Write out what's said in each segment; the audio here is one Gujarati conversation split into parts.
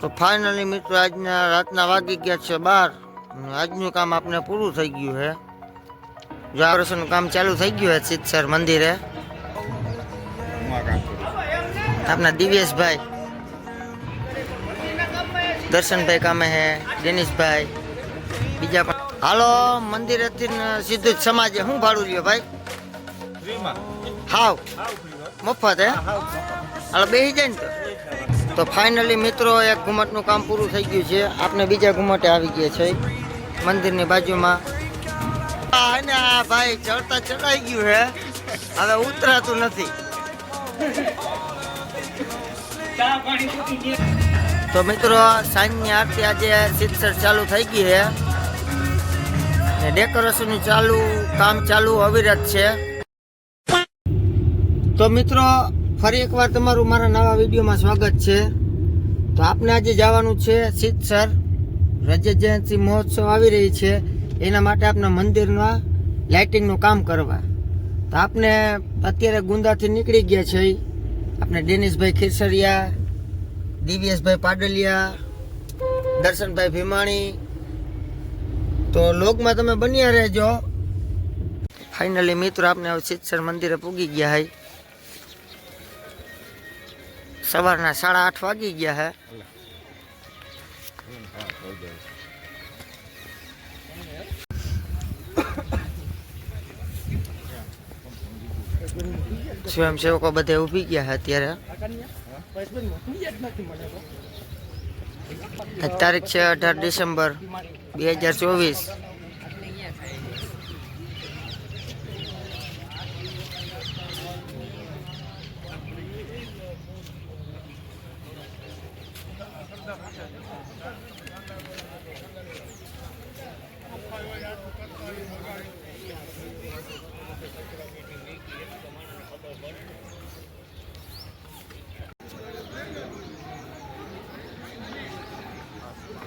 તો ફાઇનલી મિત્રો આજના રાતના વાગી ગયા છે 12 આજનું કામ આપણે પૂરું થઈ ગયું છે જો ઓપરેશનનું કામ ચાલુ થઈ ગયું છે સિદ્ધસર મંદિરે આપના દિવ્યેશભાઈ દર્શનભાઈ કામે હે ડેનિશભાઈ બીજા પણ હાલો મંદિરેથી સીધું જ સમાજે શું ભાડું લ્યો ભાઈ હાવ મફત હે હાલો બેસી જાય ને તો ફાઇનલી મિત્રો એક ઘુમટનું કામ પૂરું થઈ ગયું છે આપણે બીજા ઘુમટે આવી ગયા છે મંદિરની બાજુમાં અને આ ભાઈ ચડતા ચડાઈ ગયું હે હવે ઉતરાતું નથી તો મિત્રો સાંજની આરતી આજે સિદ્ધસર ચાલુ થઈ ગઈ છે ને ડેકોરેશનનું કામ ચાલુ અવિરત છે તો મિત્રો ફરી એકવાર તમારું મારા નવા વિડીયોમાં સ્વાગત છે તો આપણે આજે જવાનું છે સિદ્ધસર રજત જયંતિ મહોત્સવ આવી રહી છે એના માટે આપણે મંદિરમાં લાઇટિંગનું કામ કરવા તો આપણે અત્યારે ગુંદાથી નીકળી ગયા છે આપણે ડેનિશભાઈ ખીરસરિયા દિવ્યેશભાઈ પાડલિયા દર્શનભાઈ ભીમાણી તો લોગમાં તમે બન્યા રહેજો ફાઇનલી મિત્રો આપણે હવે સિદ્ધસર મંદિરે પૂગી ગયા હૈ સવારના 8:30 વાગી ગયા હે સ્વયંસેવકો બધે ઊભી ગયા છે અત્યારે તારીખ છે 18 ડિસેમ્બર 2024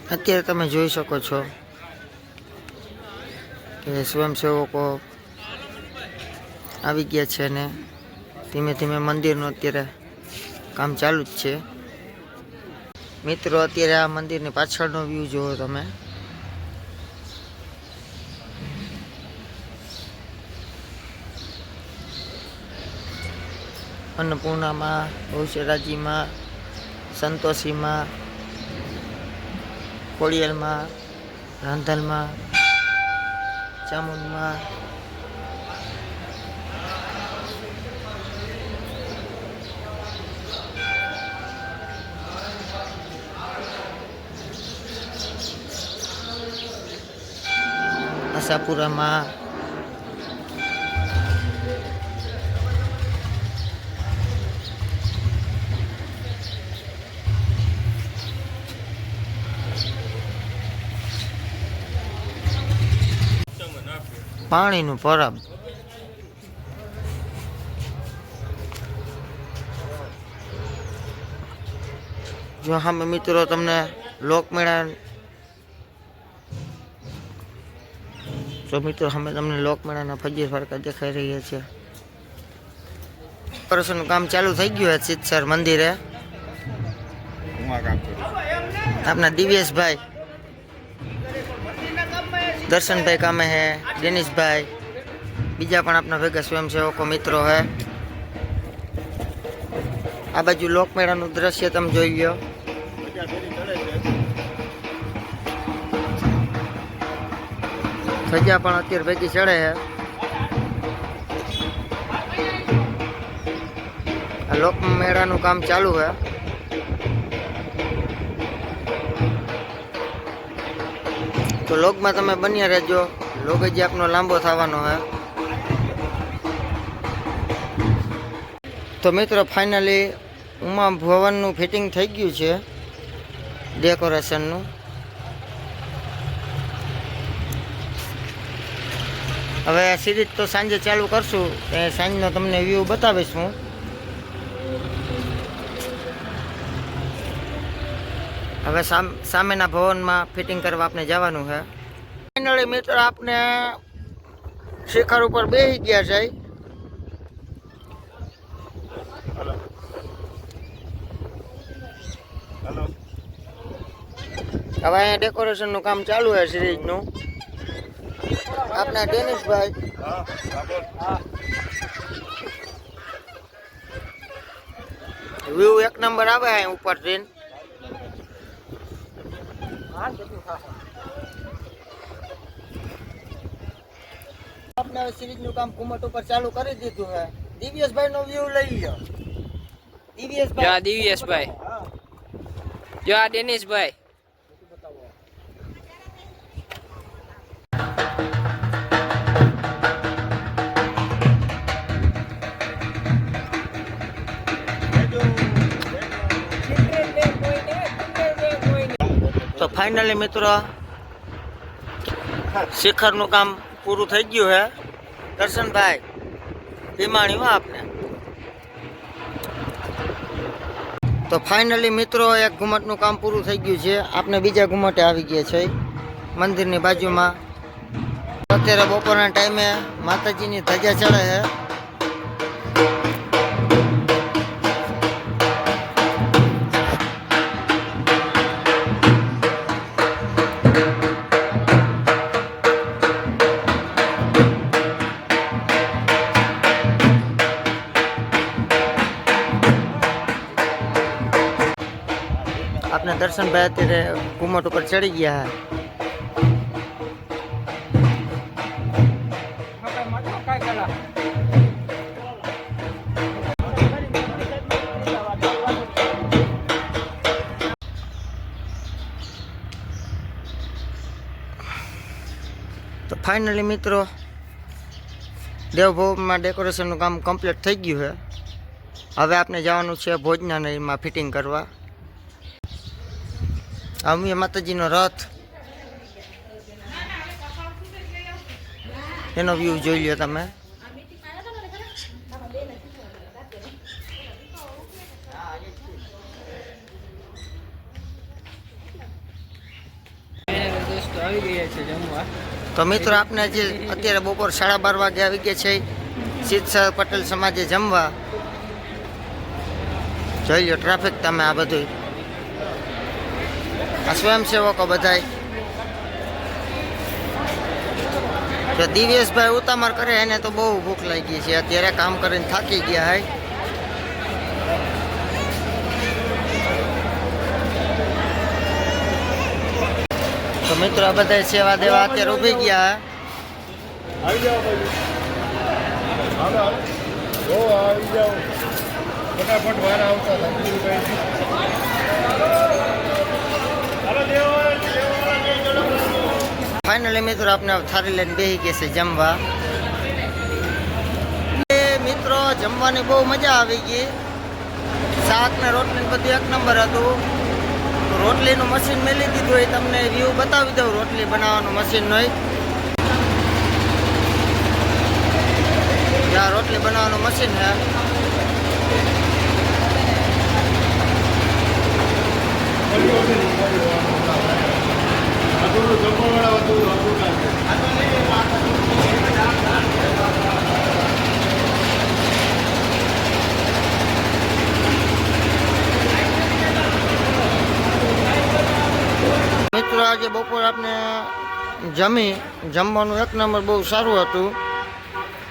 અત્યારે તમે જોઈ શકો છો કે સ્વયંસેવકો આવી ગયા છે ને ધીમે ધીમે મંદિરનું અત્યારે કામ ચાલુ જ છે મિત્રો અત્યારે આ મંદિરની પાછળનો વ્યૂ જુઓ તમે અન્નપૂર્ણામાં બહુચરાજીમાં સંતોષીમાં કોળિયાલમાં રાંધલમાં ચામુંડમાં આશાપુરામાં પાણીનું પરબ જો સામે મિત્રો તમને લોકમેળા લોકમેળાના ફજીર ફરકા દેખાઈ રહ્યા છે ઓપરેશનનું કામ ચાલુ થઈ ગયું છે સિદ્ધસર મંદિરે આપના દિવ્યેશભાઈ દર્શનભાઈ કામે હે ડેનિશભાઈ બીજા પણ આપણા ભેગા સ્વયંસેવકો મિત્રો હે આ બાજુ લોકમેળાનું દ્રશ્ય તમે જોઈ લો ધજા પણ અત્યારે ભેગી ચડે છે આ લોકમેળાનું કામ ચાલુ છે તો લોગમાં તમે બન્યા રહેજો લોગ જ આપનો લાંબો થવાનો હે તો મિત્રો ફાઇનલી ઉમા ભવનનું ફિટિંગ થઈ ગયું છે ડેકોરેશનનું હવે સિરીઝ તો સાંજે ચાલુ કરશું એ સાંજનો તમને વ્યૂ બતાવીશ હું હવે સામેના ભવનમાં ફિટિંગ કરવા આપણે જવાનું છે ફાઇનલી મિત્રો આપણે શિખર ઉપર બેસી ગયા છે હવે અહીંયા ડેકોરેશનનું કામ ચાલુ છે સિરીઝનું. આપણા ડેનિશભાઈ વ્યૂ એક નંબર આવે અહીં ઉપરથી. આપણે સિરીઝનું કામ કુમટ ઉપર ચાલુ કરી દીધું છે. દિવ્યેશભાઈ નો વ્યૂ લઈ લો. દિવ્યેશભાઈ, દિવ્યેશભાઈ, જો આ ડેનિશભાઈ. તો ફાઇનલી મિત્રો શિખરનું કામ પૂરું થઈ ગયું છે. દર્શનભાઈ ભીમાણી હો આપને. તો ફાઇનલી મિત્રો એક ઘુમટનું કામ પૂરું થઈ ગયું છે. આપણે બીજા ઘુમટે આવી ગયા છે મંદિરની બાજુમાં. અત્યારે બપોરના ટાઈમે માતાજીની ધજા ચડે છે. આપણે દર્શનભાઈ અત્યારે ઘુમટ ઉપર ચડી ગયા છે. તો ફાઇનલી મિત્રો દેવભવનમાં ડેકોરેશનનું કામ કમ્પ્લીટ થઈ ગયું છે. હવે આપણે જવાનું છે ભોજનાલયમાં ફિટિંગ કરવા. અમીય માતાજીનો રથ એનો વ્યૂ જોઈ લો તમે. તો મિત્રો આપણે જે અત્યારે બપોર 12:30 વાગે આવી ગયા છે સિદ્ધસર પટેલ સમાજે જમવા. જોઈ લો ટ્રાફિક તમે. આ બધું આ સ્વયંસેવકો બધાય. તો દિવ્યેશભાઈ ઉતામર કરે એને તો બહુ ભૂખ લાગી છે. અત્યારે કામ કરીને થાકી ગયા હે. તો મિત્રો આ બધા સેવા દેવા અત્યારે ઉભી ગયા ફાઇનલી મિત્રો આપણે થાળી લઈને બેસી ગયા છે જમવા. મિત્રો જમવાની બહુ મજા આવી ગઈ. શાક ને રોટલી બધું એક નંબર હતું. રોટલીનું મશીન મેલી દીધું હોય તમને વ્યૂ બતાવી દઉં. રોટલી બનાવવાનું મશીન નહીં. જ્યાં રોટલી બનાવવાનું મશીન છે. મિત્રો આજે બપોર આપણે જમવાનું એક નંબર બહુ સારું હતું.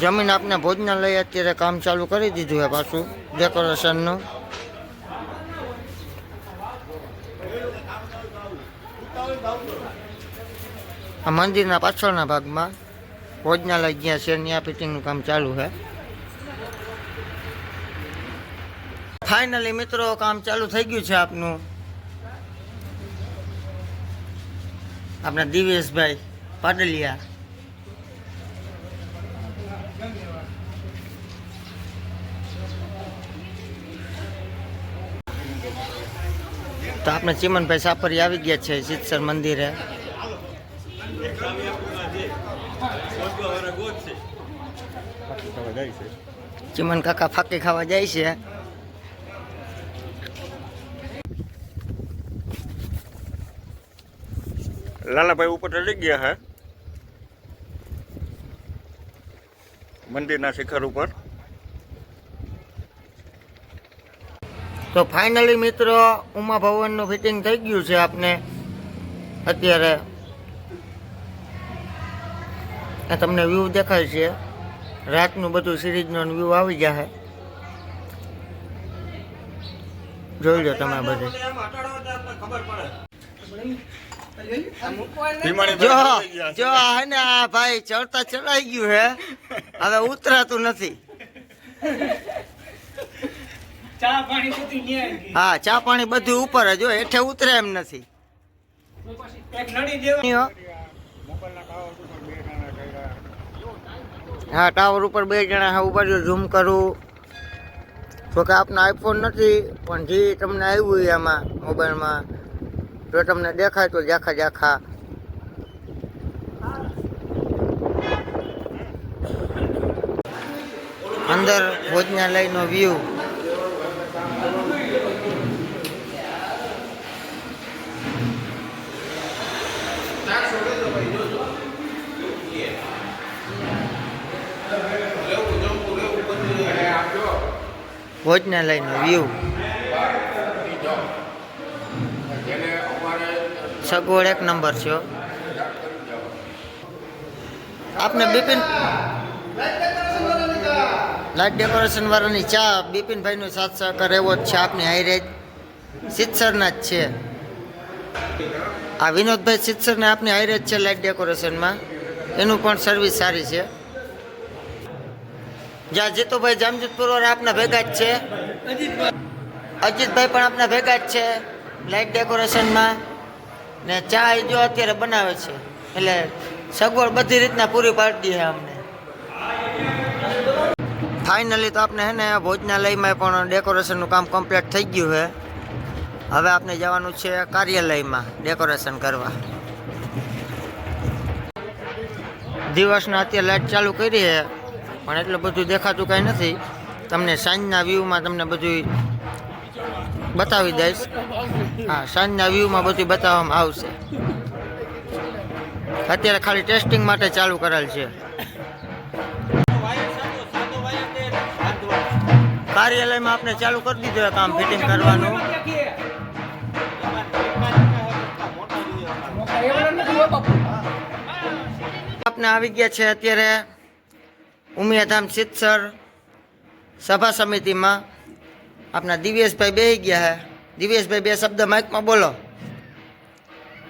જમીન આપણે ભોજનાલય અત્યારે કામ ચાલુ કરી દીધું છે પાછું ડેકોરેશનનું. આ મંદિરના પાછળના ભાગમાં ભોજનાલય જ્યાં છે ત્યાં ફિટિંગનું કામ ચાલુ છે. ફાઇનલી મિત્રો કામ ચાલુ થઈ ગયું છે આપનું. આપણા દિવ્યેશભાઈ પાડલિયા. તો આપણે ચીમનભાઈ સાપરી આવી ગયા છે સિદ્ધસર મંદિરે. ચીમન કાકા ફાકી ખાવા જાય છે. લાલાભાઈ ઉપર ચડી ગયા હે મંદિરના શિખર ઉપર. તો ફાઇનલી મિત્રો ઉમા ભવનનું ફિટિંગ થઈ ગયું છે. આપણે અત્યારે આ તમને વ્યૂ દેખાય છે, રાતનું બધું સિરીઝનો વ્યૂ આવી જાય. જોઈ લો તમે બધું. જો જો હે ને આ ભાઈ ચડતા ચડાઈ ગયું હે, હવે ઉતરાતું નથી. હા, ચા પાણી બધું ઉપર જ હોય, હેઠે ઉતરે એમ નથી. હા, ટાવર ઉપર 2 જણા હા ઉભા રહ્યો. ઝૂમ કરું તો કે આપનો આઈફોન નથી, પણ જે તમને આવ્યું એમાં મોબાઈલમાં જો તમને દેખાય તો જાખા જાખા. અંદર ભોજનાલયનો વ્યૂ. ભોજનાલયનો વ્યૂ. સગવડ 1 નંબર છે. આપને બિપિન લાઇટ ડેકોરેશન વાળાની ચા બિપિનભાઈનો સાથ સહકાર એવો જ છે. આપની હાઈરેજ સિત્સરના જ છે. આ વિનોદભાઈ સિત્સરને આપની હાઈરેજ છે લાઇટ ડેકોરેશનમાં. એનું પણ સર્વિસ સારી છે. જ્યાં જીતુભાઈ જામજોધપુર વાળા આપના ભેગા જ છે. અજીતભાઈ પણ આપના ભેગા જ છે લાઇટ ડેકોરેશનમાં. ને ચા જો અત્યારે બનાવે છે, એટલે સગવડ બધી રીતના પૂરી પાડી છે અમને. ફાઇનલી તો આપણે હે ને ભોજનાલયમાં પણ ડેકોરેશનનું કામ કમ્પ્લીટ થઈ ગયું છે. હવે આપણે જવાનું છે કાર્યાલયમાં ડેકોરેશન કરવા. દિવસના અત્યારે લાઇટ ચાલુ કરી છે, પણ એટલું બધું દેખાતું કાંઈ નથી. તમને સાંજના વ્યૂમાં તમને બધું બતાવી દઈશ. હા, સાંજના વ્યૂમાં બધું બતાવવામાં આવશે. અત્યારે ખાલી ટેસ્ટિંગ માટે ચાલુ કરેલ છે. કાર્યાલયમાં આપણે ચાલુ કરી દીધું કામ ફિટિંગ કરવાનું. આપણે આવી ગયા છે અત્યારે ઉમિયાધામ સિત્સર સભા સમિતિમાં. આપણા દિવ્યેશભાઈ બેસી ગયા છે. દિવ્યેશભાઈ 2 શબ્દ માઇકમાં બોલો.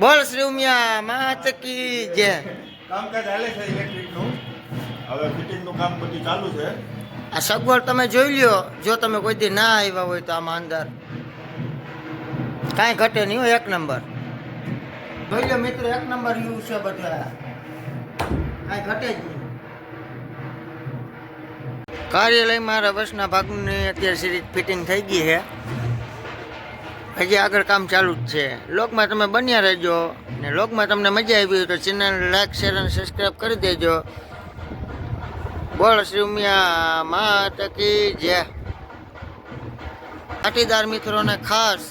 બોલ શ્રી ઉમિયા માત કી જય. કામકાજ હાલે છે ઇલેક્ટ્રિકનું. હવે ફિટિંગનું કામ બધું ચાલુ છે. આ સગવડ તમે જોઈ લ્યો. જો તમે કોઈ દી ના આવ્યા હોય તો આમાં અંદર કાંઈ ઘટે નહીં હોય. 1 નંબર જોઈ લો મિત્રો. 1 નંબર યુ છે બધા, કાંઈ ઘટે જ નહીં. કાર્યાલયમાં રવસના ભાગની અત્યારે સિરીઝ ફિટિંગ થઈ ગઈ છે. હજી આગળ કામ ચાલુ જ છે. લોકમાં તમે બન્યા રહેજો. ને લોકમાં તમને મજા આવી હોય તો ચેનલ લાઈક શેર અને સબસ્ક્રાઈબ કરી દેજો. બોલ શ્રી ઉમિયા માત કી જય. પાટીદાર મિત્રોને ખાસ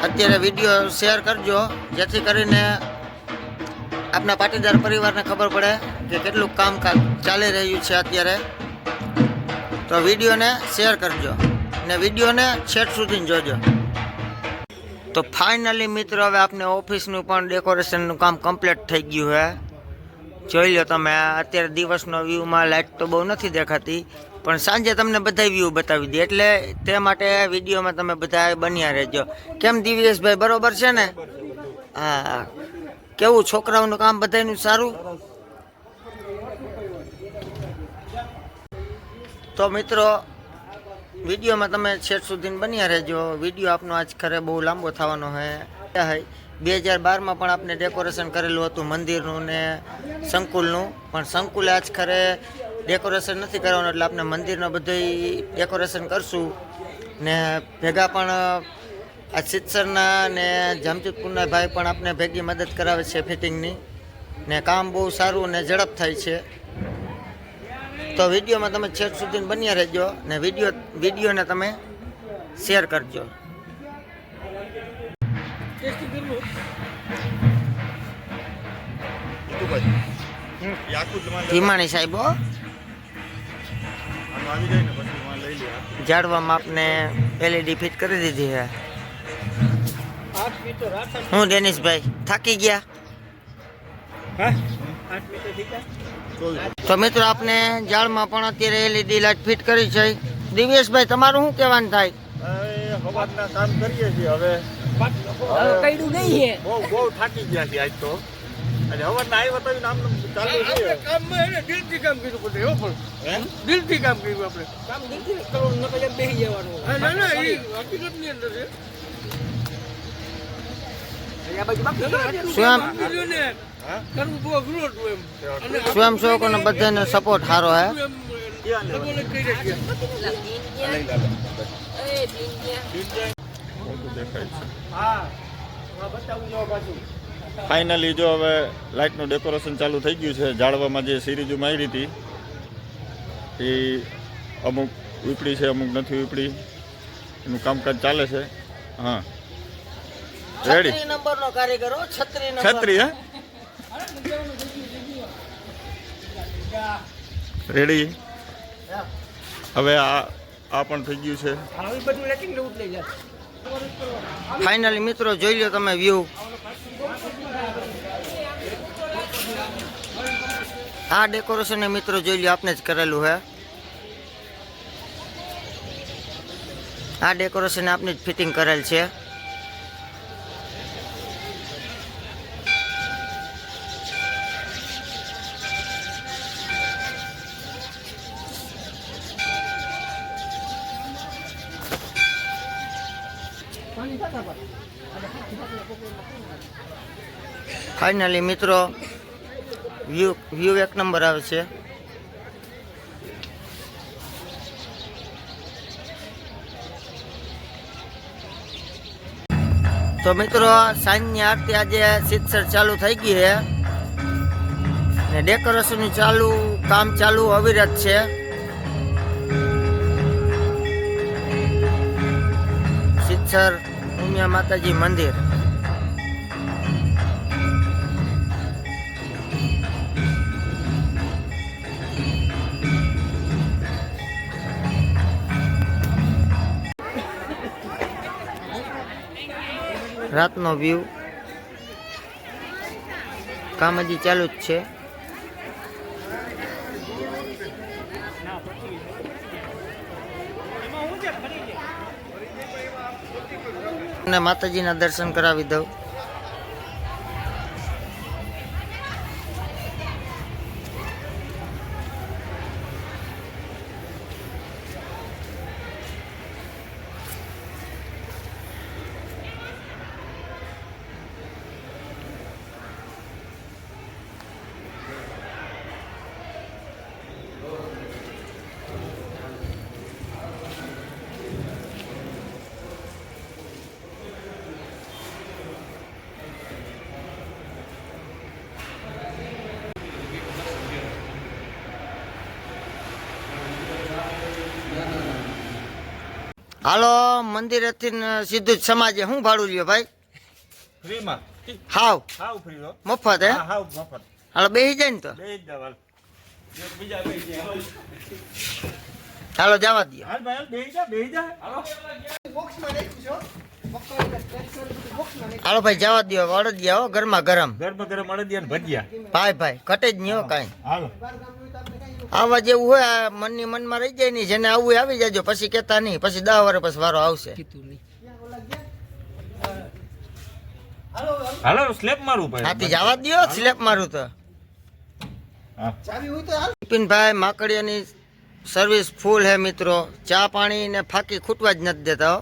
અત્યારે વિડીયો શેર કરજો, જેથી કરીને આપણા પાટીદાર પરિવારને ખબર પડે કે કેટલું કામકાજ ચાલી રહ્યું છે અત્યારે. તો વિડીયોને શેર કરજો ને વિડીયોને છેટ સુધી જોજો. તો ફાઇનલી મિત્રો હવે આપણે ઓફિસનું પણ ડેકોરેશનનું કામ કમ્પ્લીટ થઈ ગયું છે. જોઈ લો તમે. અત્યારે દિવસનો વ્યૂમાં લાઇટ તો બહુ નથી દેખાતી, પણ સાંજે તમને બધા વ્યૂ બતાવી દે, એટલે તે માટે વિડીયોમાં તમે બધા બન્યા રહેજો. કેમ દિવ્યેશભાઈ, બરોબર છે ને? હા. કેવું છોકરાઓનું કામ બધાનું સારું? તો મિત્રો વિડીયોમાં તમે છેટ સુધી બન્યા રહેજો. વિડીયો આપનો આજ ખરે બહુ લાંબો થવાનો છે. 2012માં પણ આપણે ડેકોરેશન કરેલું હતું મંદિરનું ને સંકુલનું, પણ સંકુલે આજ ખરે ડેકોરેશન નથી કરવાનું, એટલે આપણે મંદિરનું બધું ડેકોરેશન કરશું. ને ભેગા પણ આ સિત્સરના ને જામજોધપુરના ભાઈ પણ આપણે ભેગી મદદ કરાવે છે ફિટિંગની, ને કામ બહુ સારું ને ઝડપ થાય છે. તો વિડીયોમાં તમે છેટ સુધી બન્યા રહેજો ને વિડીયોને તમે શેર કરજો. ધીમાણી સાહેબો ઝાડવામાં આપને LED ફિટ કરી દીધી છે. હું ડેનિશભાઈ થાકી ગયા? તો મિત્રો આપણે જાળમાં પણ અત્યારે LED લાઈટ ફિટ કરી છે. દિવ્યેશભાઈ તમારું શું કહેવાનું થાય? હવાના કામ કરીએ છીએ હવે કઈડું નહીં બહુ થાકી ગયા છે આજ તો. અને હવાના આવ્યા તો નામ ચાલુ છે. કામમાં એને દિલથી કામ કર્યું બધે હો પણ દિલથી કામ કર્યું આપણે કામ દીકરી કરો નકર એમ બેસી જવાનું. હા, ના ના એ હકીકતની અંદર છે આ બાજુ બાકી સ્વયં ને કરવું બહુ અઘરું હતું એમ અને સ્વયંસેવકોને બધાને સપોર્ટ સારો હે. એમ લોકોને કહી શકીએ ફાઇનલી જો હવે લાઇટનું ડેકોરેશન ચાલુ થઈ ગયું છે. ઝાડવામાં જે સિરીજો મારી હતી એ અમુક ઉપડી છે, અમુક નથી ઉપડી. એનું કામકાજ ચાલે છે. હા, રેડી. 36 નંબરનો કારીગર હો, 36 નંબર. છત્રી હે રેડી. હવે આ પણ થઈ ગયું છે. આવી બધું લેકિન લેવું જ લઈ જાય. ફાઇનલી મિત્રો જોઈ લો તમે વ્યૂ. આ ડેકોરેશન મિત્રો જોઈ લો આપને જ કરેલું હે. આ ડેકોરેશન આપને જ ફિટિંગ કરેલ છે. ફાઇનલી મિત્રો વ્યૂ એક નંબર આવે છે. તો મિત્રો સાંજની આરતી આજે સિત્સર ચાલુ થઈ ગઈ છે ને ડેકોરેશન કામ ચાલુ અવિરત છે. સિત્સર ઉમિયા માતાજી મંદિર. રાતનો વ્યૂ. કામ હજી ચાલુ જ છે. અને માતાજીના દર્શન કરાવી દઉં. હાલો મંદિરેથી સીધું જ સમાજે શું ભાડું લ્યો ભાઈ? ફ્રીમાં. હાવ હાવ ફ્રી હો. મફત હે? હા, હાવ મફત. હાલો બેસી જાય ને તો બે જ જવાલ. બીજા બે જાય. હાલો જવા દો. હાલ ભાઈ બેહી જા. હાલો. હાલો ભાઈ જવા દો. વળદિયા હો ગરમા ગરમ. ગરમ ગરમ અડદિયા ને ભજીયા. ભાઈ ઘટે જ નહીં હો કાંઈ. હાલો. આવા જેવું હોય આ મનની મનમાં રહી જાય નહીં. જેને આવવું આવી જાજો, પછી કહેતા નહીં. પછી 10 વર્ષ પછી વારો આવશે. હાલો સ્લેપ મારું ભાઈ. હાથી જવા દો. સ્લેપ મારું તો હા. બિપિનભાઈ માકડિયાની સર્વિસ ફૂલ હે મિત્રો. ચા પાણી ને ફાકી ખૂટવા જ નથી દેતા હો.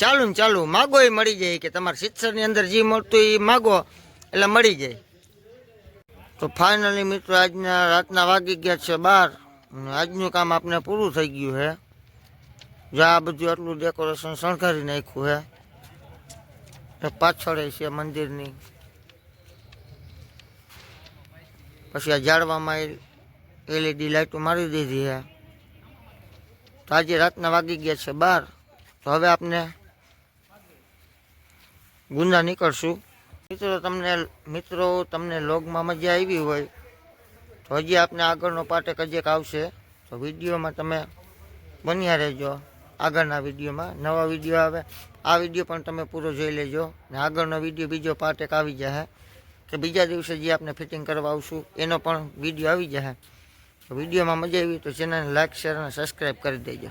ચાલુ ને ચાલુ માગો એ મળી જાય. કે તમારે સિત્સરની અંદર જે મળતું એ માગો એટલે મળી જાય. તો ફાઇનલી મિત્રો આજના રાતના વાગી ગયા છે 12 અને આજનું કામ આપણે પૂરું થઈ ગયું છે. જો આ બધું આટલું ડેકોરેશન શણગારી નાખ્યું છે. પાછળ છે મંદિરની. પછી આ ઝાડવામાં LED લાઈટો મારી દીધી છે. તો આજે રાતના વાગી ગયા છે 12. તો હવે આપણે ગુંદા નીકળશું. મિત્રો તમને લોગમાં મજા આવી હોય તો હજી આપણે આગળનો પાર્ટ એક આવશે. તો વિડીયોમાં તમે બન્યા રહેજો. આગળના વિડીયોમાં નવા વિડીયો આવે આ વિડીયો પણ તમે પૂરો જોઈ લેજો ને આગળનો વિડીયો બીજો પાર્ટ એક આવી જશે કે બીજા દિવસે જે આપણે ફિટિંગ કરવા આવશું એનો પણ વિડીયો આવી જશે. તો વિડીયોમાં મજા આવી તો ચેનલને લાઇક શેર અને સબસ્ક્રાઈબ કરી દેજો.